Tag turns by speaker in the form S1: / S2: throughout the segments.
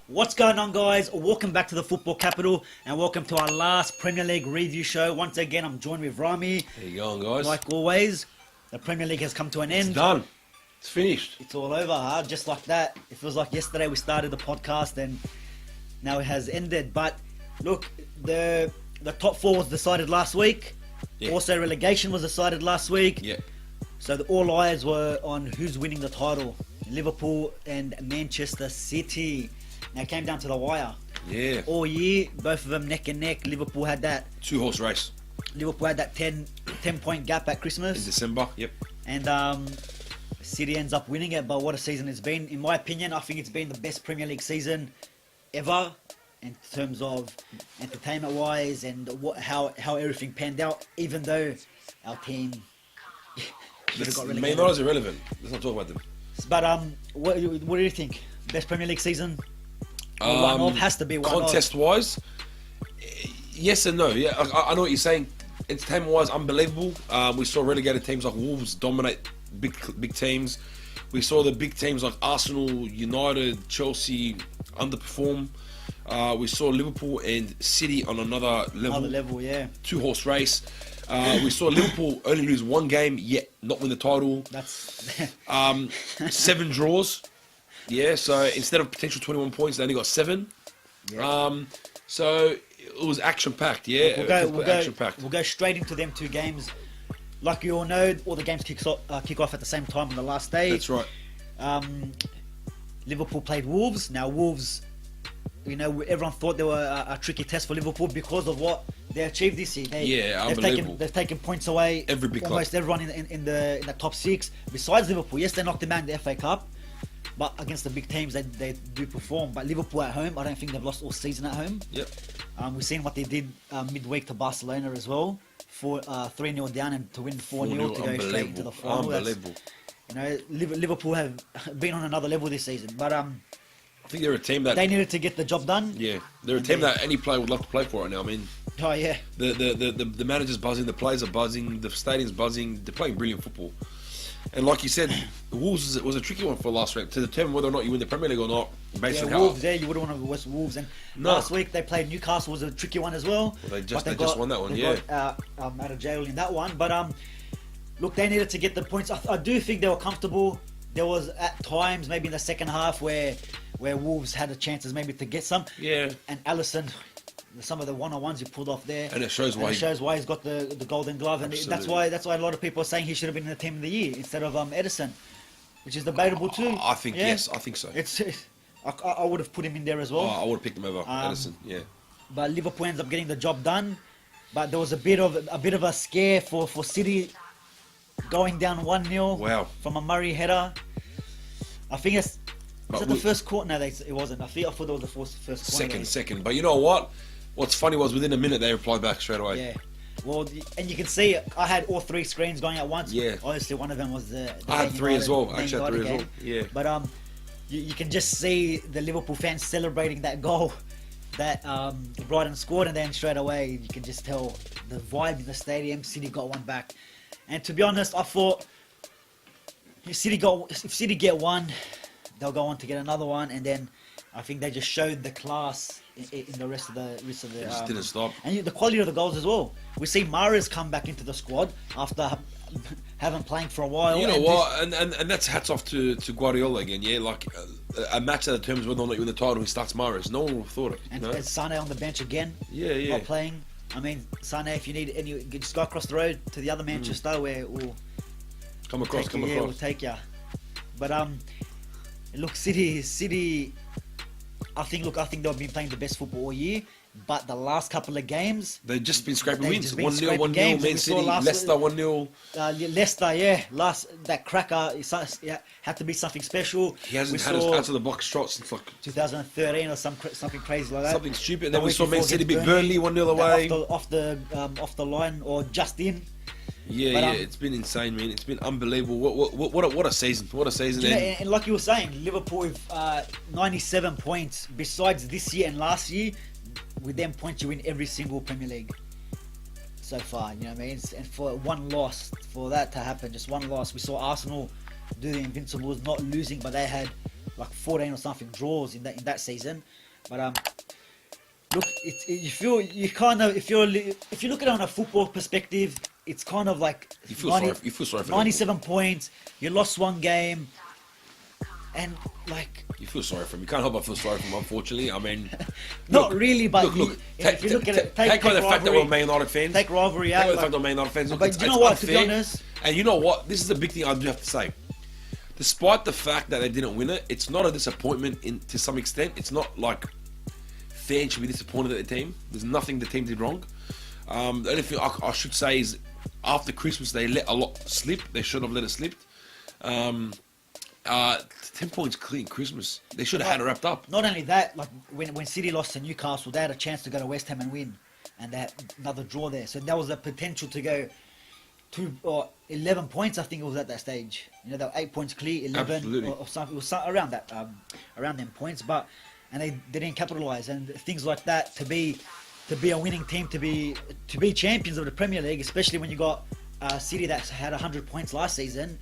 S1: What's going on, guys? Welcome back to the Football Capital and welcome to our last Premier League review show. Once again, I'm joined with Rami.
S2: How you going, guys?
S1: Like always, the Premier League has come to an end.
S2: It's done. It's finished.
S1: It's all over, huh? Just like that. It feels like yesterday we started the podcast and now it has ended. But look, the top four was decided last week.
S2: Yeah.
S1: Also, relegation was decided last week.
S2: Yeah.
S1: So all eyes were on who's winning the title. Liverpool and Manchester City. Now it came down to the wire.
S2: Yeah.
S1: All year, both of them neck and neck. Liverpool had that
S2: Two-horse race.
S1: 10-point gap at Christmas.
S2: In December, yep.
S1: And City ends up winning it, but what a season it's been. In my opinion, I think it's been the best Premier League season ever in terms of entertainment-wise and how everything panned out, even though our team should have got relegated.
S2: Man, is irrelevant. Let's not talk about them.
S1: But what do you think? Best Premier League season? One of has to be one
S2: contest-wise, yes and no. Yeah, I know what you're saying. Entertainment-wise, unbelievable. We saw relegated teams like Wolves dominate big teams. We saw the big teams like Arsenal, United, Chelsea underperform. We saw Liverpool and City on another level.
S1: Another level, yeah.
S2: Two-horse race. We saw Liverpool only lose one game, yet not win the title.
S1: That's
S2: 7 draws. Yeah, so instead of potential 21 points, they only got 7.
S1: Yeah.
S2: So it was action-packed, yeah.
S1: We'll go straight into them 2 games. Like you all know, all the games kick off at the same time on the last day.
S2: That's right.
S1: Liverpool played Wolves. Now Wolves, you know, everyone thought they were a tricky test for Liverpool because of what they achieved this year.
S2: Unbelievable.
S1: They've taken points away. Almost everyone in the top 6 besides Liverpool. Yes, they knocked them out in the FA Cup. But against the big teams, they do perform. But Liverpool at home, I don't think they've lost all season at home.
S2: Yep.
S1: We've seen what they did midweek to Barcelona as well. 3-0 down and to win 4-0 to go straight into the final.
S2: Unbelievable.
S1: You know, Liverpool have been on another level this season. But
S2: I think they're a team that
S1: they needed to get the job done.
S2: Yeah, they're a team that any player would love to play for right now. I mean,
S1: oh yeah,
S2: the manager's buzzing, the players are buzzing, the stadium's buzzing. They're playing brilliant football. And like you said, the Wolves was a tricky one for last week to determine whether or not you win the Premier League or not. Based on
S1: Wolves, you wouldn't want to West Wolves. And last week they played Newcastle, was a tricky one as well.
S2: They just won that one,
S1: Got out of jail in that one. But look, they needed to get the points. I do think they were comfortable. There was at times, maybe in the second half, where Wolves had the chances maybe to get some.
S2: Yeah.
S1: And Alisson, some of the one-on-ones he pulled off there,
S2: and it shows why
S1: he's got the Golden Glove, and that's why a lot of people are saying he should have been in the Team of the Year instead of Edison, which is debatable too.
S2: I think yes, I think so.
S1: I would have put him in there as well.
S2: I would have picked him over Edison, yeah.
S1: But Liverpool ends up getting the job done. But there was a bit of a scare for City going down 1-0.
S2: Wow.
S1: From a Murray header. I think was it the first quarter? No, it wasn't. I thought it was the first quarter.
S2: Second. But you know what? What's funny was within a minute they replied back straight away.
S1: Yeah. Well, and you can see I had all 3 screens going at once.
S2: Yeah.
S1: Obviously, one of them was the
S2: I had 3 as well. Actually, I had 3 as well. Yeah.
S1: But you can just see the Liverpool fans celebrating that goal that Brighton scored, and then straight away you can just tell the vibe in the stadium. City got one back, and to be honest, I thought if City get one, they'll go on to get another one, and then I think they just showed the class in the rest of the.
S2: It just didn't stop.
S1: And the quality of the goals as well. We see Mahrez come back into the squad after haven't playing for a while.
S2: You know what? And that's hats off to Guardiola again. Yeah, like a match that determines whether or not you win the title. He starts Mahrez. No one would have thought it.
S1: And Sane on the bench again.
S2: Yeah.
S1: Not playing. I mean, Sane, if you need any, just go across the road to the other Manchester where we'll
S2: come across.
S1: We'll take you. But look, City. I think they've been playing the best football all year, but the last couple of games
S2: they've just been scraping wins. 1-0, Man City, Leicester 1-0.
S1: Leicester, that cracker had to be something special.
S2: He hasn't had his out of the box shot since like
S1: 2013 or something crazy like that.
S2: Something stupid. And then we saw Man City beat Burnley 1-0 away.
S1: Off the line or just in.
S2: Yeah, it's been insane, man. It's been unbelievable. What a season! What a season!
S1: And like you were saying, Liverpool with 97 points. Besides this year and last year, with them points, you win every single Premier League so far. You know what I mean? And for one loss, for that to happen, just one loss. We saw Arsenal do the Invincibles, not losing, but they had like 14 or something draws in that season. But look, you feel you kind of if you look at it on a football perspective, it's kind of like
S2: You feel sorry for
S1: 97 points. You lost one game, and like
S2: You feel sorry for him. You can't help but feel sorry for him, unfortunately. I mean,
S1: not really, but
S2: look.
S1: if you look at it,
S2: Take
S1: take
S2: the fact that
S1: rivalry,
S2: we're Man United fans.
S1: take rivalry
S2: Take
S1: out.
S2: the fact that we're Man United fans. Look,
S1: but
S2: it's
S1: you know
S2: it's
S1: what? To be
S2: unfair.
S1: honest,
S2: And you know what? This is the big thing I do have to say. Despite the fact that they didn't win it, it's not a disappointment to some extent. It's not like fans should be disappointed at the team. There's nothing the team did wrong. The only thing I should say is after Christmas they let a lot slip. They should have let it slip. 10 points clean Christmas. They should have had it wrapped up.
S1: not only that, like when City lost to Newcastle, they had a chance to go to West Ham and win, and they had another draw there. So that was a potential to go to 11 points. I think it was at that stage. You know, they were 8 points clear, 11
S2: Absolutely.
S1: or something. It was around that, around them points. But they didn't capitalise, and things like that to be a winning team, to be champions of the Premier League, especially when you got City that had 100 points last season.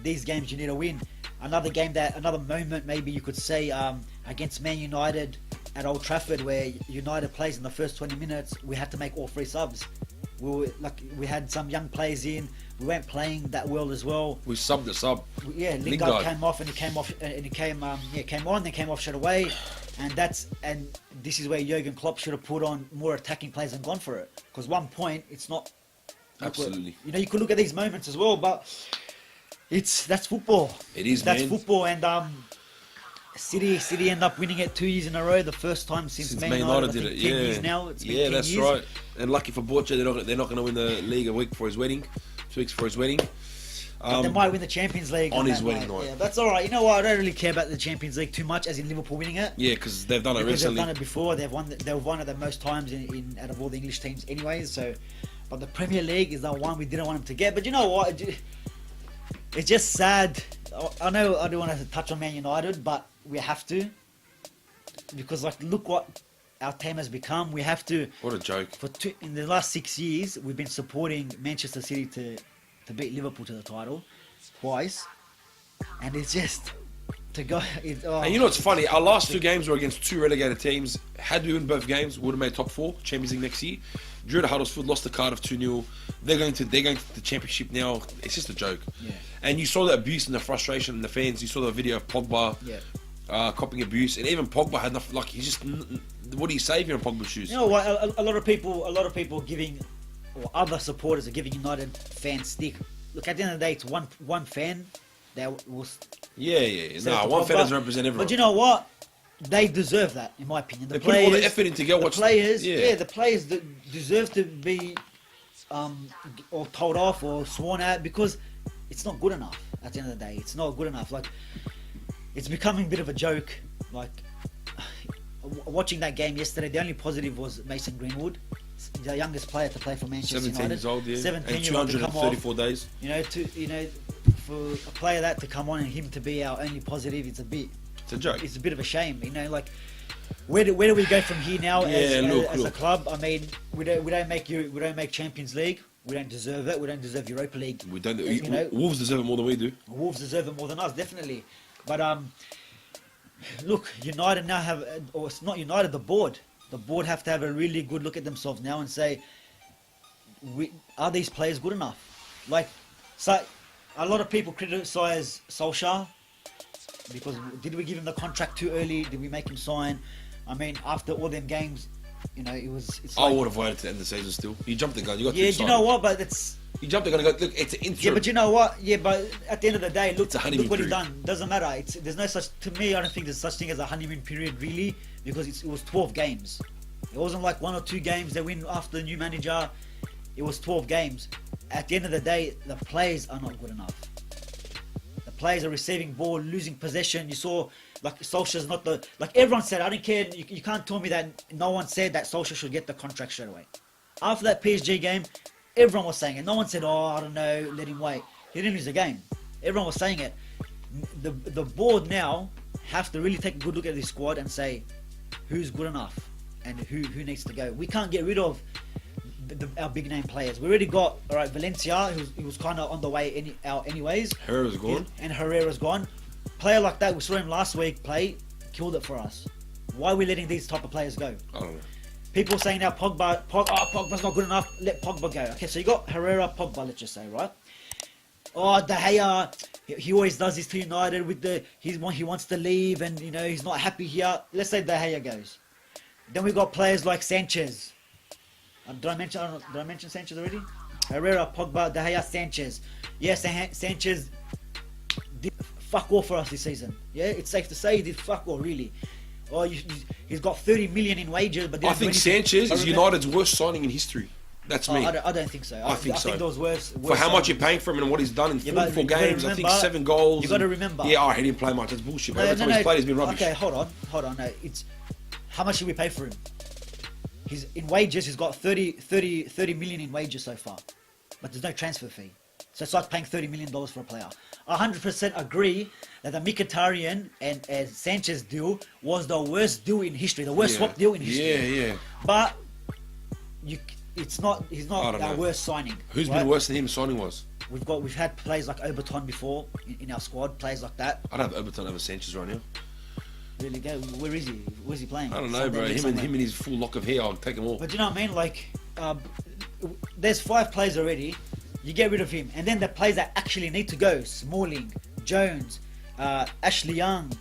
S1: These games you need to win. Another moment maybe you could say against Man United at Old Trafford, where United plays in the first 20 minutes, we had to make all 3 subs. We had some young players in. We weren't playing that well as well.
S2: We subbed the sub.
S1: Yeah, Lingard came off and he came on, then came off straight away, and this is where Jurgen Klopp should have put on more attacking plays and gone for it. Because 1 point, it's not.
S2: Absolutely.
S1: You know, you could look at these moments as well, but that's football.
S2: It is,
S1: That's
S2: man.
S1: football, and City end up winning it 2 years in a row. The first time since Man United did it. 10 years now. It's been 10
S2: that's
S1: years.
S2: right. And lucky for Borja, they're not going to win the league a week before his wedding. 2 weeks before his wedding.
S1: But they might win the Champions League
S2: on his
S1: that
S2: wedding night.
S1: Yeah, that's all right. You know what? I don't really care about the Champions League too much, as in Liverpool winning it.
S2: Yeah, because they've done it
S1: Because
S2: recently.
S1: they've done it before. They've won it the most times in out of all the English teams, anyways. So, but the Premier League is the one we didn't want them to get. But you know what? It's just sad. I know I don't want to touch on Man United, but we have to, because like look what our team has become. We have to.
S2: What a joke.
S1: In the last 6 years, we've been supporting Manchester City to beat Liverpool to the title twice, and it's just to go.
S2: And you know what's funny? Our last 2 games were against 2 relegated teams. Had we won both games, we would have made top 4 Champions League next year. Drew to Huddersfield, lost the Cardiff 2-0. They're going to the Championship now. It's just a joke.
S1: Yeah.
S2: And you saw the abuse and the frustration in the fans. You saw the video of Pogba copying abuse, and even Pogba had enough. Like, he's just. What do you say if you're in Pogba's shoes?
S1: You know what? A lot of people giving, or other supporters are giving United fans stick. Look, at the end of the day, it's one fan that was.
S2: Yeah.
S1: So
S2: No, one fan doesn't represent everyone.
S1: But you know what? They deserve that, in my opinion.
S2: They put all the effort in to get
S1: the
S2: what's.
S1: players.
S2: Yeah.
S1: Yeah, the players that deserve to be, or told off or sworn at, because it's not good enough. At the end of the day, it's not good enough. Like, it's becoming a bit of a joke. Like, watching that game yesterday, the only positive was Mason Greenwood, the youngest player to play for Manchester
S2: 17
S1: United.
S2: years old, yeah.
S1: 17
S2: And
S1: years old to come off.
S2: 234 days.
S1: For a player that to come on and him to be our only positive, it's
S2: a joke.
S1: It's a bit of a shame, you know. Like, where do we go from here now as a club? I mean, we don't make Champions League. We don't deserve it. We don't deserve Europa League.
S2: We don't.
S1: You know,
S2: Wolves deserve it more than we do.
S1: Wolves deserve it more than us, definitely. But look, United now have, or it's not United, the board. The board have to have a really good look at themselves now and say, are these players good enough? Like, so a lot of people criticise Solskjaer because did we give him the contract too early? Did we make him sign? I mean, after all them games, you know, it's
S2: I would have waited to the end of the season still. You jumped the gun. You got
S1: yeah, do you know what? But it's.
S2: You jumped the gun and go, look, it's an interim.
S1: Yeah, but you know what? Yeah, but at the end of the day, look
S2: a honeymoon
S1: what he's
S2: period.
S1: done. Doesn't matter. There's no such. To me, I don't think there's such thing as a honeymoon period really, because it was 12 games. It wasn't like 1 or 2 games they win after the new manager. It was 12 games. At the end of the day, the players are not good enough. The players are receiving ball, losing possession. You saw, like, Solskjaer's not the. Like, everyone said, I don't care. You can't tell me that no one said that Solskjaer should get the contract straight away. After that PSG game, everyone was saying it. No one said, oh, I don't know, let him wait. He didn't lose the game. Everyone was saying it. The board now have to really take a good look at this squad and say who's good enough and who needs to go. We can't get rid of our big name players. We already got Valencia, who was kind of on the way out anyways.
S2: Herrera's gone.
S1: And Herrera's gone. Player like that, we saw him last week play, killed it for us. Why are we letting these type of players go?
S2: I don't know.
S1: People saying now Pogba's not good enough. Let Pogba go. Okay, so you got Herrera, Pogba. Let's just say, right? Oh, De Gea, he always does this to United with he wants to leave, and he's not happy here. Let's say De Gea goes. Then we got players like Sanchez. Did I mention Sanchez already? Herrera, Pogba, De Gea, Sanchez. Yes, Sanchez did fuck all for us this season. Yeah, it's safe to say he did fuck all, really. Oh, he's got 30 million in wages, but
S2: I think Sanchez is United's worst signing in history. That's me.
S1: I don't think so.
S2: I think so.
S1: I think those worse
S2: for how much you're paying for him and what he's done in 44 games, I think 7 goals.
S1: You got to remember.
S2: Yeah, he didn't play much. That's bullshit. Every time he's played, he's been rubbish.
S1: Okay, hold on. No, it's how much did we pay for him? He's in wages. He's got 30 million in wages so far, but there's no transfer fee. So it's like paying $30 million for a player. 100% agree that the Mkhitaryan and Sanchez deal was the worst deal in history, the worst swap deal in history.
S2: Yeah.
S1: But he's not our worst signing.
S2: Who's been worse than him signing was?
S1: We've had players like Overton before in our squad, players like that.
S2: I'd have Overton over Sanchez right now.
S1: Really go? Where is he? Where's he playing?
S2: I don't know, bro. Him and his full lock of hair, I'll take them all.
S1: But you know what I mean? Like, there's 5 players already. You get rid of him, and then the players that actually need to go: Smalling, Jones, Ashley Young.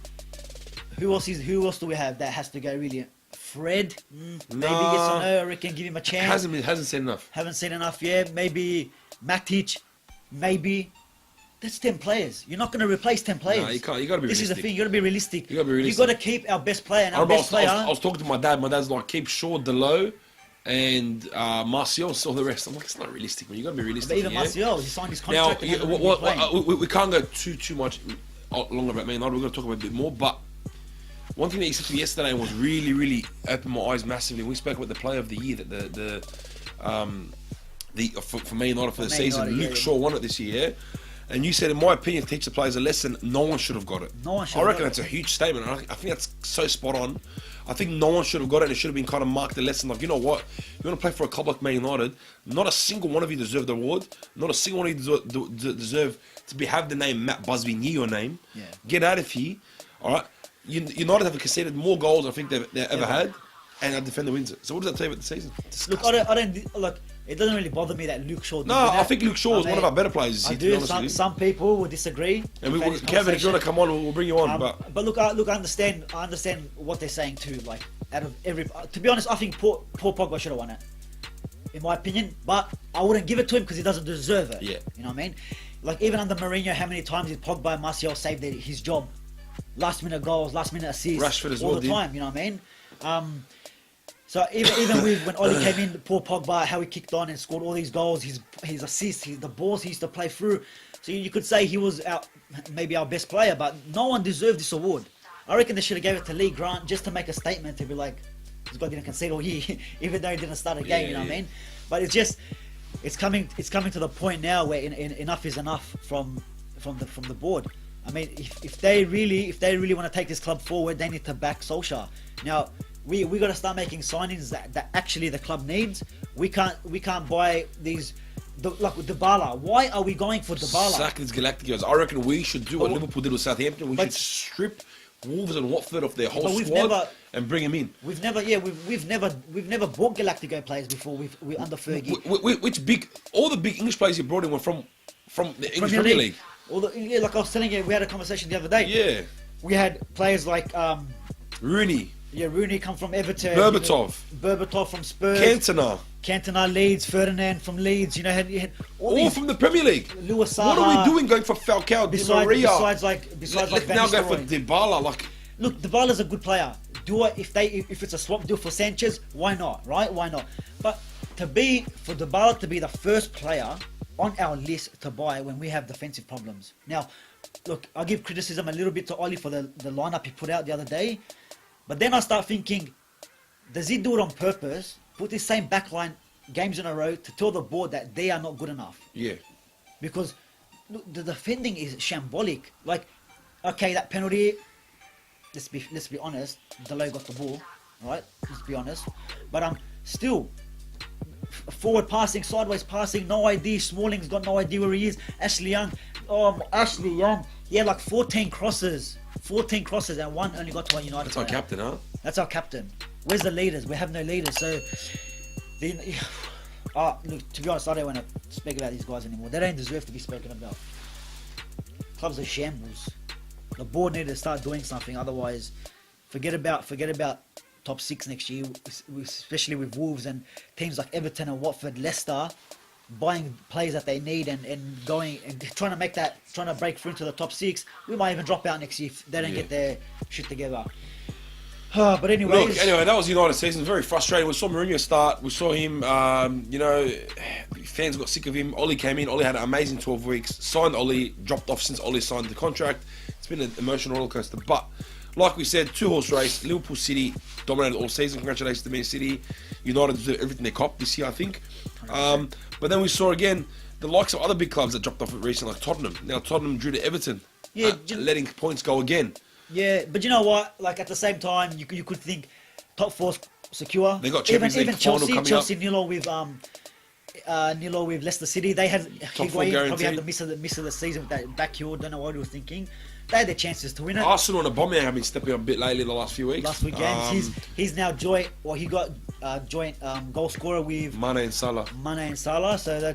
S1: Who else do we have that has to go? Really, Fred. Maybe yes or no. I reckon give him a chance.
S2: Hasn't seen enough.
S1: Haven't seen enough yet. Maybe Matic. Maybe. That's 10 players. You're not going to replace 10 players.
S2: No, you can't. You got to be realistic.
S1: This is the thing. You got to be realistic.
S2: You got to be realistic.
S1: You got to keep our best player. And our best player.
S2: I was talking to my dad. My dad's like, keep Shaw, Delo, and Martial, saw the rest. I'm like, it's not realistic, man. You got to be realistic.
S1: But even Martial, he signed his contract.
S2: Now, we can't go too much longer about Man United. We're going to talk about it a bit more. But one thing that you said to me yesterday was really, really opened my eyes massively. We spoke about the Player of the Year that for Man United for the season. Luke Shaw won it this year. And you said, in my opinion, to teach the players a lesson, no one should have got it. I reckon that's a huge statement. I think that's so spot on. I think no one should have got it. It should have been kind of marked a lesson. Like, you know what? You want to play for a club like Man United, not a single one of you deserve the award. Not a single one of you deserve to have the name Matt Busby near your name.
S1: Yeah.
S2: Get out of here. All right? United have conceded more goals I think they've ever had, and our defender wins it. So what does that tell you about the season?
S1: Look, I don't look. It doesn't really bother me that Luke Shaw.
S2: I think Luke Shaw is one of our better players.
S1: I do. Some people will disagree.
S2: And Kevin, if you want to come on, we'll bring you on.
S1: But look, I understand. I understand what they're saying too. Like, out of every, to be honest, I think poor Pogba should have won it, in my opinion. But I wouldn't give it to him because he doesn't deserve it.
S2: Yeah.
S1: You know what I mean? Like, even under Mourinho, how many times did Pogba and Martial saved his job? Last minute goals, last minute assists,
S2: Rashford as
S1: all
S2: well,
S1: the time. You know what I mean? So even when Oli came in, poor Pogba, how he kicked on and scored all these goals, his assists, the balls he used to play through. So you could say he was maybe our best player, but no one deserved this award. I reckon they should have gave it to Lee Grant just to make a statement to be like, this guy didn't concede all year, even though he didn't start a game. You know what I mean? But it's coming to the point now where enough is enough from the board. I mean, if they really want to take this club forward, they need to back Solskjaer. Now, we got to start making signings that actually the club needs. We can't buy these. Like with Dybala, why are we going for Dybala?
S2: Sack these Galacticos. I reckon we should do what Liverpool did with Southampton. We should strip Wolves and Watford off their whole squad and bring him in.
S1: We've never bought Galactico players before. We under Fergie.
S2: Which all the big English players you brought in were from the English Premier League.
S1: Like I was telling you, we had a conversation the other day.
S2: Yeah.
S1: We had players like
S2: Rooney.
S1: Yeah, Rooney come from Everton.
S2: Berbatov
S1: from Spurs. Cantona Leeds. Ferdinand from Leeds. You had
S2: all from the Premier League.
S1: Lewis Saha.
S2: What are we doing going for Falcao, Di Maria? Let's now go for Dybala.
S1: Look, Dybala's a good player. If it's a swap deal for Sanchez, why not? Right? Why not? But for Dybala to be the first player on our list to buy when we have defensive problems. Now, look, I'll give criticism a little bit to Oli for the lineup he put out the other day. But then I start thinking, does he do it on purpose? Put this same backline games in a row to tell the board that they are not good enough?
S2: Yeah.
S1: Because look, the defending is shambolic. Like, okay, that penalty. Let's be honest. Delay got the ball, right? Let's be honest. But still, forward passing, sideways passing, no idea. Smalling's got no idea where he is. Ashley Young, he had like 14 crosses, and one only got to one United.
S2: That's our captain, huh?
S1: That's our captain. Where's the leaders? We have no leaders. So, look, to be honest, I don't want to speak about these guys anymore. They don't deserve to be spoken about. Clubs are shambles. The board need to start doing something. Otherwise, forget about top 6 next year, especially with Wolves and teams like Everton and Watford, Leicester, buying players that they need and going and trying to break through into the top 6. We might even drop out next year if they don't get their shit together. But anyway,
S2: that was United season. Very frustrating. We saw Mourinho start. We saw him. Fans got sick of him. Oli came in. Oli had an amazing 12 weeks. Signed Oli. Dropped off since Oli signed the contract. It's been an emotional roller coaster. But like we said, 2-horse race. Liverpool City dominated all season. Congratulations to Man City. United deserve everything they copped this year, I think. But then we saw again the likes of other big clubs that dropped off recently, like Tottenham. Now Tottenham drew to Everton.
S1: Yeah,
S2: letting points go again.
S1: Yeah, but you know what? Like at the same time, you could think top 4's secure.
S2: They got Champions League final coming
S1: Chelsea
S2: up.
S1: nil with Leicester City. They had Higuain probably had the miss of the season with that back heel. Don't know what he was thinking. They had their chances to win it.
S2: Arsenal and Aubameyang have been stepping up a bit lately in the last few weeks.
S1: Last week games, he's now joint goal scorer with
S2: Mane and Salah.
S1: So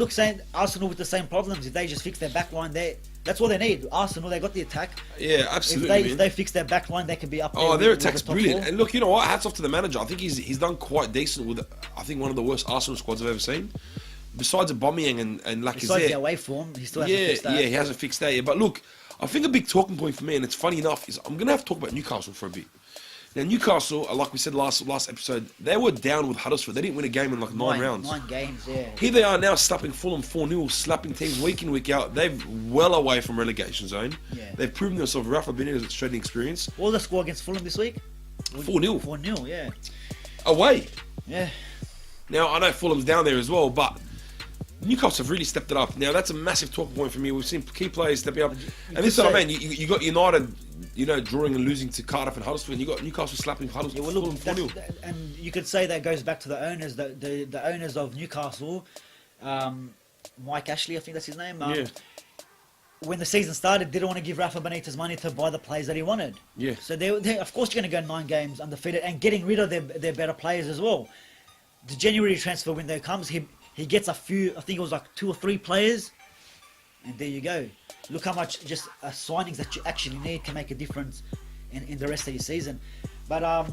S1: saying Arsenal with the same problems. If they just fix their back line, that's all they need. Arsenal, they got the attack.
S2: Yeah, absolutely.
S1: If they fix their back line, they can be up there.
S2: Oh, their attack's
S1: the top
S2: brilliant.
S1: 4.
S2: And look, you know what? Hats off to the manager. I think he's done quite decent with, I think, one of the worst Arsenal squads I've ever seen. Besides Aubameyang and Lacazette.
S1: Besides the away form, he still hasn't fixed that.
S2: Yeah, he hasn't fixed that yet. But look, I think a big talking point for me, and it's funny enough, is I'm going to have to talk about Newcastle for a bit. Now, Newcastle, like we said last episode, they were down with Huddersfield. They didn't win a game in like 9 rounds.
S1: 9 games, yeah.
S2: Here they are now slapping Fulham 4-0, slapping teams week in, week out. They're well away from relegation zone. Yeah. They've proven themselves. Rafa Benitez has showed experience.
S1: What was the score against Fulham this week?
S2: 4-0.
S1: 4-0, yeah.
S2: Away.
S1: Yeah.
S2: Now, I know Fulham's down there as well, but Newcastle have really stepped it up. Now, that's a massive talking point for me. We've seen key players stepping up. And this is what I mean. You got United, drawing and losing to Cardiff and Huddersfield. And you got Newcastle slapping Huddersfield.
S1: Yeah, well, look, 4-0. And you could say that goes back to the owners, the owners of Newcastle. Mike Ashley, I think that's his name.
S2: Yeah.
S1: When the season started, didn't want to give Rafa Benitez money to buy the players that he wanted.
S2: Yeah.
S1: So they of course, you're going to go 9 games undefeated and getting rid of their better players as well. The January transfer window comes, he gets a few, I think it was like 2 or 3 players, and there you go. Look how much just signings that you actually need can make a difference in the rest of your season. But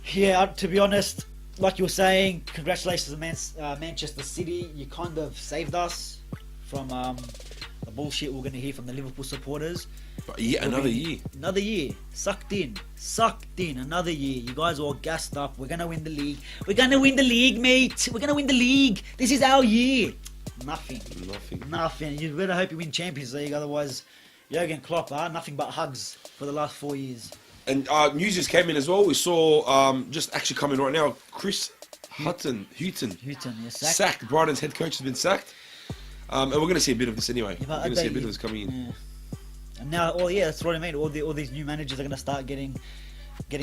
S1: to be honest, like you were saying, congratulations to Manchester City. You kind of saved us from the bullshit we're going to hear from the Liverpool supporters.
S2: But another year.
S1: Another year. Sucked in. Another year. You guys are all gassed up. We're going to win the league. We're going to win the league, mate. We're going to win the league. This is our year. Nothing. You better hope you win Champions League. Otherwise, Jurgen Klopp, nothing but hugs for the last 4 years.
S2: And news just came in as well. We saw, just actually coming right now, Chris Hutton,
S1: yeah,
S2: sacked. Brighton's head coach has been sacked. And we're going to see a bit of this anyway.
S1: Yeah,
S2: we're going to see a bit of this coming in.
S1: Yeah. And now, that's what I mean. All these new managers are going to start getting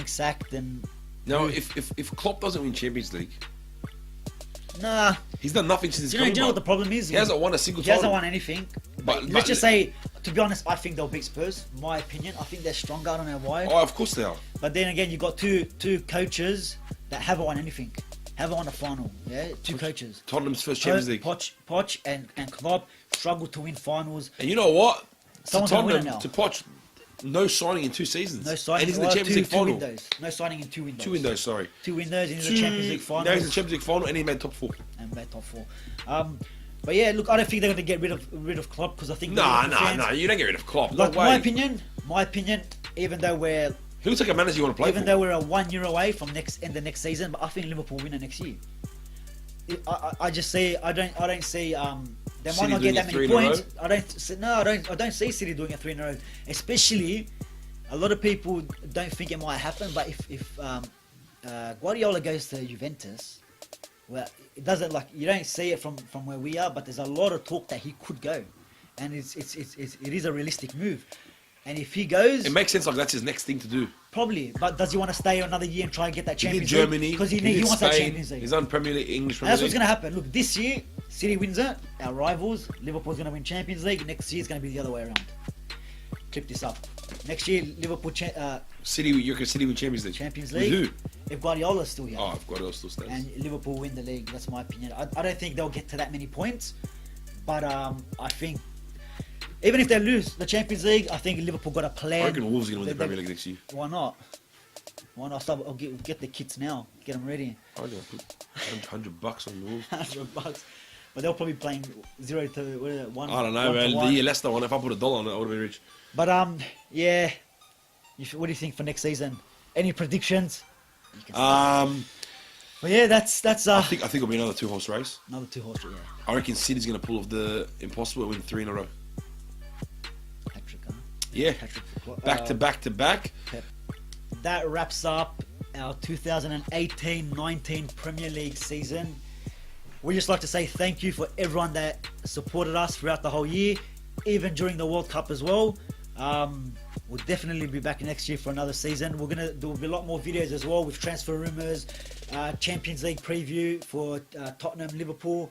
S1: sacked. And
S2: now, if Klopp doesn't win Champions League,
S1: nah,
S2: he's done nothing since.
S1: Do you know what the problem is?
S2: He hasn't won a single.
S1: He hasn't won anything.
S2: But
S1: let's just say, to be honest, I think they'll beat Spurs. My opinion. I think they're stronger. I don't know why.
S2: Oh, of course they are.
S1: But then again, you got two coaches that haven't won anything. Haven't won a final. Yeah, 2 coaches.
S2: Tottenham's first Champions League.
S1: Poch and Klopp struggled to win finals.
S2: And you know what?
S1: Someone's going to win it now.
S2: To Poch, no signing in 2 seasons.
S1: No signing.
S2: And he's in the Champions League final.
S1: Windows. No signing in 2 windows.
S2: 2 windows, sorry.
S1: 2 windows into the Champions League final.
S2: Now he's in the Champions League final and he made top 4.
S1: But yeah, look, I don't think they're going to get rid of Klopp because I think.
S2: No, you don't get rid of Klopp.
S1: Like
S2: no way.
S1: my opinion, even though we're.
S2: He looks like a manager you want to play
S1: even though we're 1 year away from the next season, but I think Liverpool win it next year. I just see. I don't see. They might not get that many points. I don't see City doing it 3 in a row. Especially, a lot of people don't think it might happen. But if Guardiola goes to Juventus, well, it doesn't you don't see it from where we are. But there's a lot of talk that he could go, and it is a realistic move. And if he goes,
S2: It makes sense. Like that's his next thing to do.
S1: probably. But does he want to stay another year and try and get that
S2: He did
S1: Champions
S2: Germany.
S1: League? Because he
S2: did
S1: wants that
S2: Spain.
S1: Champions League.
S2: He's done Premier League, English
S1: And
S2: Premier
S1: that's what's
S2: League.
S1: going to happen. Look, this year, City wins it. Our rivals, Liverpool's going to win Champions League. Next year is going to be the other way around. Clip this up. Next year, Liverpool
S2: City, you can City win Champions League.
S1: Champions
S2: With
S1: League.
S2: who?
S1: If Guardiola's still here.
S2: Oh, I've got it still stands.
S1: And Liverpool win the league. That's my opinion. I don't think they'll get to that many points. But I think even if they lose the Champions League, I think Liverpool got a plan.
S2: I reckon Wolves are going to win the
S1: They-
S2: Premier League next year.
S1: Why not? Why not? I'll get the kits now. Get them ready.
S2: I reckon I put $100 on the Wolves.
S1: $100. But they'll probably playing 0 to what is it, 1.
S2: I don't know,
S1: 1 to
S2: man.
S1: 1.
S2: The year Leicester one, if I put $1 on it, I would have been rich.
S1: But yeah. What do you think for next season? Any predictions? But yeah, that's
S2: I think it'll be another 2-horse race.
S1: another 2-horse. Yeah.
S2: I reckon City's going to pull off the impossible and win 3 in a row.
S1: Hat-trick, huh?
S2: Yeah.
S1: Hat-trick for
S2: Back to back to back.
S1: Pep. That wraps up our 2018-19 Premier League season. We just like to say thank you for everyone that supported us throughout the whole year, even during the World Cup as well. We'll definitely be back next year for another season. There'll be a lot more videos as well with transfer rumours, Champions League preview for Tottenham, Liverpool.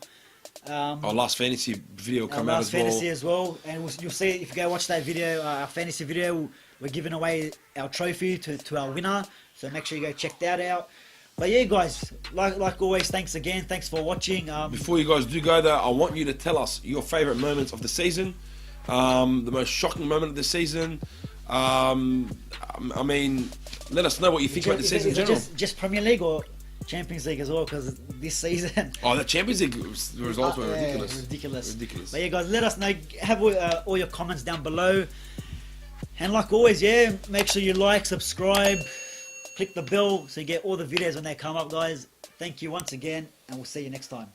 S2: Our last fantasy video will come out
S1: Last
S2: as well.
S1: fantasy as well, and you'll see if you go watch that video, our fantasy video. We're giving away our trophy to our winner, so make sure you go check that out. But yeah, guys, like always, thanks again. Thanks for watching.
S2: Before you guys do go there, I want you to tell us your favourite moments of the season, the most shocking moment of the season. I mean, let us know what you think about the season in
S1: Is it
S2: general.
S1: just Premier League or Champions League as well? Because this season,
S2: Oh, the Champions League results were
S1: yeah,
S2: ridiculous.
S1: ridiculous. But yeah, guys, let us know. Have all your comments down below. And like always, yeah, make sure you like, subscribe, click the bell so you get all the videos when they come up, guys. Thank you once again, and we'll see you next time.